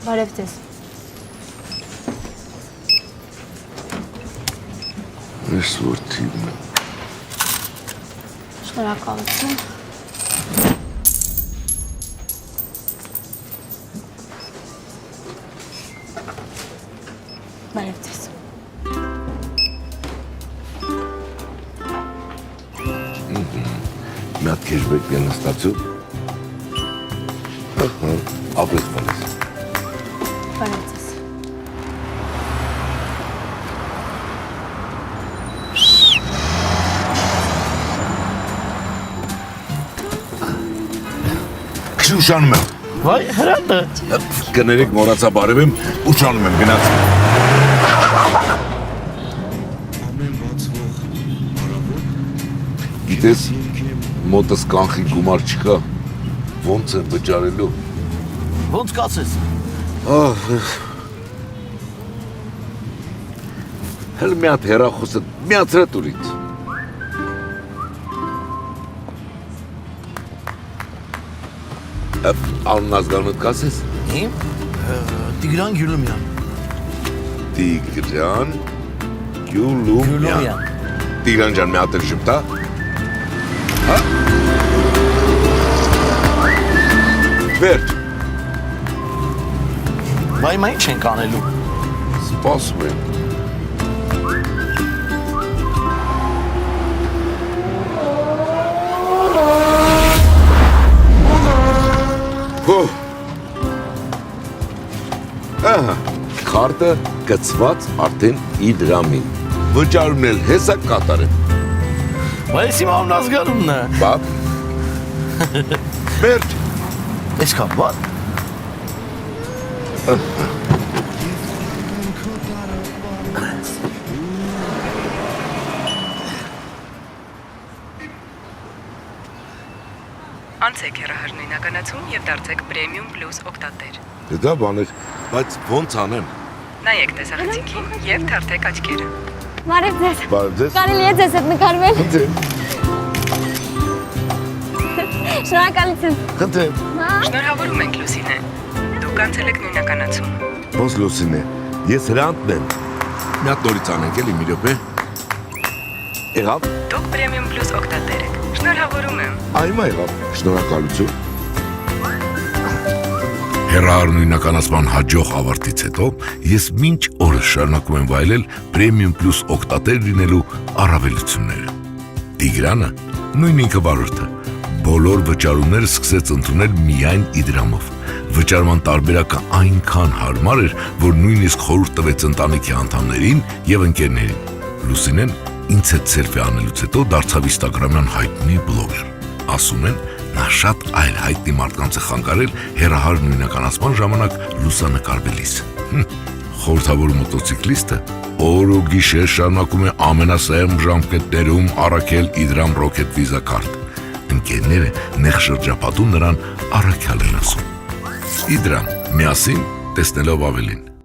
Բարև ձեզ։ Ես որդին։ Շնորհակալություն։ Բարև ձեզ։ Մի հատ քեշբեք են ստացու։ Ապրես բանես։ Բարև ձեզ։ Քշի ուշանում եմ։ Վայ, հրանդը։ Կներեք մորացա բարև եմ, ուշանում եմ, գնաց։ Գիտես, մոտս կանխի գումար չկա, ոնց է վճարելու։ Ոնց կացես։ Հել մի հատ հեռախոսը միացրե տուրից։ Անուն ազգանոտ կասես։ Իմ Տիգրան Գյուլումյան։ Տիգրան Գյուլումյան։ Տիգրան ջան, մի հատ էլ շպտա։ Հա։ Վերջ։ Վայ, մա ինչ ենք անելու։ Սպասում եմ։ Ահա, քարտը գծված արդեն իդրամին։ Վճարումն էլ հեսա կատարեմ։ Բայց իմ անուն ազգանունն է։ Բապ։ Վերջ։ Այսքան բան։ Անցեք հեռահար եւ դարձեք Premium Plus օգտատեր։ Դա բան է, բայց ոնց անեմ։ Նայեք տեսախցիկին եւ թարթեք աչքերը։ Բարև ձեզ։ Բարև ձեզ։ Կարելի է ձեզ հետ նկարվել։ Շնորհակալություն։ Խնդրեմ։ Շնորհավորում ենք Լուսինե։ Դուք անցել եք նույնականացում։ Ոնց Լուսին է։ Ես հրանտն եմ։ Մի հատ նորից անենք էլի մի րոպե։ Եղավ։ Դուք Premium Plus օգտատեր եք։ Շնորհավորում եմ։ Այմա եղավ։ Շնորհակալություն։ Հեռահար նույնականացման հաջող ավարտից հետո ես մինչ օրս շարունակում եմ վայելել Premium Plus օգտատեր լինելու առավելությունները։ Տիգրանը, նույն ինքը վարորդը, բոլոր վճարումները սկսեց ընդունել միայն իդրամով։ Վճարման տարբերակը այնքան հարմար էր, որ նույնիսկ խորհուրդ տվեց ընտանիքի անդամներին եւ ընկերներին։ Լուսինեն ինձ հետ սելֆի անելուց հետո դարձավ ինստագրամյան հայտնի բլոգեր։ Ասում են, նա շատ այլ հայտնի մարդկանց է խանգարել հեռահար նույնականացման ժամանակ լուսանկարվելիս։ Խորհրդավոր մոտոցիկլիստը օր ու գիշեր շարունակում է ամենասերմ ժամկետներում առաքել իդրամ ռոքետ վիզա քարտ։ Ընկերները նեղ շրջապատում նրան առաքյալ են ասում։ Իդրամ, միասին տեսնելով ավելին։